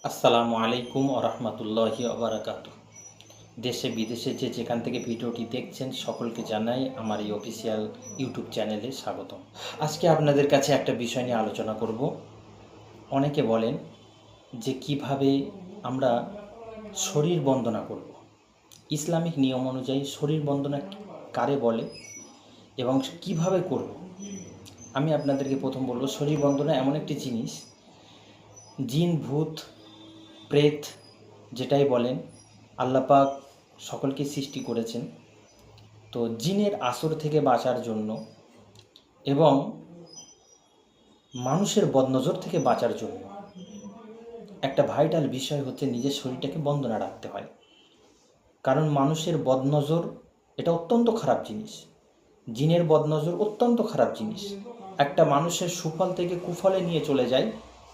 আসসালামু আলাইকুম ওরহমতুল্লাহি ওবারাকাতুহ। দেশে বিদেশে যেখান থেকে ভিডিওটি দেখছেন সকলকে জানাই আমার এই অফিসিয়াল ইউটিউব চ্যানেলে স্বাগতম। আজকে আপনাদের কাছে একটা বিষয় নিয়ে আলোচনা করব। অনেকে বলেন যে কিভাবে আমরা শরীর বন্দনা করব। ইসলামিক নিয়ম অনুযায়ী শরীর বন্দনা কারে বলে এবং কিভাবে করব। আমি আপনাদেরকে প্রথম বলব, শরীর বন্দনা এমন একটি জিনিস, জিন ভূত প্রেত যেটাই বলেন, আল্লাহ পাক সকলকে সৃষ্টি করেছেন। তো জিনের আসর থেকে বাঁচার জন্য এবং মানুষের বদনজর থেকে বাঁচার জন্য একটা ভাইটাল বিষয় হচ্ছে নিজের শরীরটাকে বন্দনা রাখতে হয়। কারণ মানুষের বদনজর এটা অত্যন্ত খারাপ জিনিস। জিনের বদনজর অত্যন্ত খারাপ জিনিস। একটা মানুষের সুফল থেকে কুফলে নিয়ে চলে যায়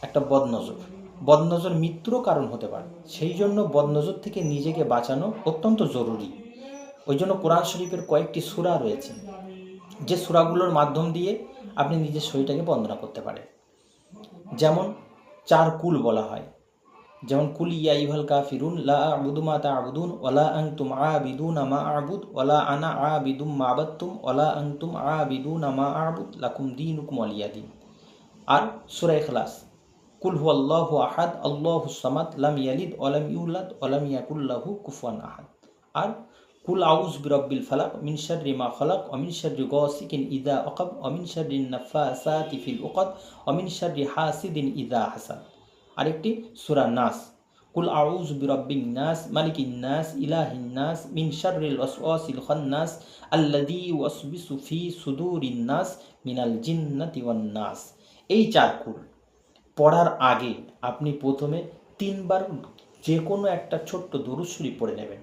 একটা বদনজর। বদনজর মৃত্যুরও কারণ হতে পারে। সেই জন্য বদনজর থেকে নিজেকে বাঁচানো অত্যন্ত জরুরি। ওই জন্য কোরআন শরীফের কয়েকটি সূরা রয়েছে, যে সূরাগুলোর মাধ্যম দিয়ে আপনি নিজের শরীরটাকে বন্দনা করতে পারেন। যেমন 4 কুল বলা হয়, যেমন কুল ইয়া আইয়ুহাল কাফিরুন লা আ'বুদু মা তা'বুদুন ওয়ালা আনতুম আ'বিদুনা মা আ'বুদ ওয়ালা আনা আ'বিদুম মা আ'বাদতুম ওয়ালা আনতুম আ'বিদুনা মা আ'বুদ লাকুম দীনুকুম ওয়ালিয়া দীন। আর সূরা ইখলাস, কুল হুয়াল্লাহু আহাদ আল্লাহুস সামাদ লাম ইয়ালিদ ওয়া লাম ইউলাদ ওয়া লাম ইয়াকুল লাহু কুফুয়ান আহাদ। আর কুল আউযু বিরাব্বিল ফালাক মিন শাররি মা খালাক ওয়া মিন শাররি গাসিকিন ইযা ওয়াকাব ওয়া মিন শাররিন নাফাসাতি ফিল উকাদ ওয়া মিন শাররি হাসিদিন ইযা হাসাদ। আরেকটি সূরা নাস, কুল আউযু বিরাব্বিন নাস মালিকিন নাস ইলাহিন নাস মিন শাররিল ওয়াসওয়াসিল খান্নাস আল্লাযী ইউওয়াসবিসু ফি সুদুরিন নাস মিনাল জিন্নাতি ওয়ান নাস। এই 4 কুল পড়ার আগে আপনি প্রথমে 3 বার যে কোনো একটা ছোট্ট দরুদ শরীফ পড়ে নেবেন।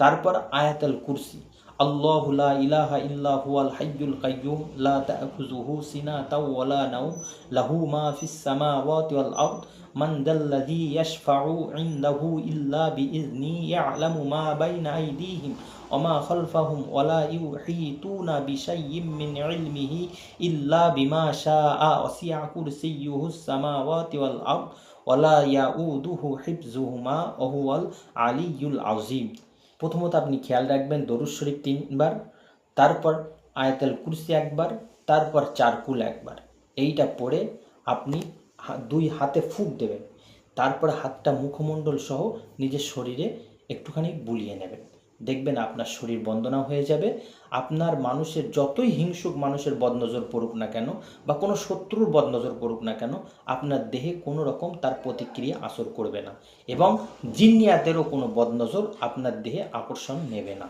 তারপর আয়াতুল কুরসি, আল্লাহু লা ইলাহা ইল্লা হুয়াল হাইয়ুল কাইয়্যুম লা তা'খুযুহু সিনাতাও ওয়া লা নাওম লাহু মা ফিস সামাওয়াতি ওয়াল আরদ মান দাল্লাযী ইয়াশফা'ু ইনদাহু ইল্লা বিইযনি ইয়া'লামু মা বাইনা আইদিহিম ওয়া মা খালফাহুম ওয়া লা ইউহীতুনা বিশাইয়্যিম মিন ইলমিহি ইল্লা বিমা শাআ ওয়াসি'a কুরসিয়্যুহুস সামাওয়াতি ওয়াল আরদ ওয়া লা ইয়াউদুহু হিফযুহুমা ওয়া হুয়াল আলিয়্যুল আযীম। প্রথমত আপনি খেয়াল রাখবেন দরুদ শরীফ 3 বার, তারপর আয়াতুল কুরসি 1 বার, তারপর 4 কুল 1 বার। এইটা পড়ে আপনি 2 হাতে ফুঁক দেবেন। তারপর হাতটা মুখমণ্ডল সহ নিজের শরীরে একটুখানি বুলিয়ে নেবেন। দেখবেন আপনার শরীর বন্দনা হয়ে যাবে। আপনার মানুষের যতই হিংসুক মানুষের বদনজর পড়ুক না কেন বা কোনো শত্রুর বদনজর পড়ুক না কেন, আপনার দেহে কোনো রকম তার প্রতিক্রিয়া আসর করবে না এবং জিন্নিয়াতেরও কোনো বদনজর আপনার দেহে আকর্ষণ নেবে না।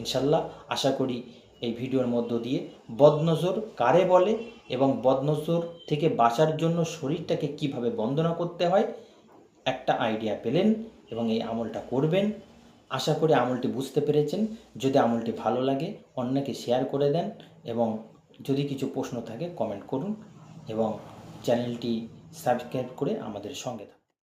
ইনশাল্লাহ আশা করি এই ভিডিওর মধ্য দিয়ে বদনজর কারে বলে এবং বদনজর থেকে বাঁচার জন্য শরীরটাকে কিভাবে বন্দনা করতে হয় একটা আইডিয়া পেলেন এবং এই আমলটা করবেন। আশা করি আমলটি বুঝতে পেরেছেন। যদি আমলটি ভালো লাগে অন্যকে শেয়ার করে দেন এবং যদি কিছু প্রশ্ন থাকে কমেন্ট করুন এবং চ্যানেলটি সাবস্ক্রাইব করে আমাদের সঙ্গে থাকুন।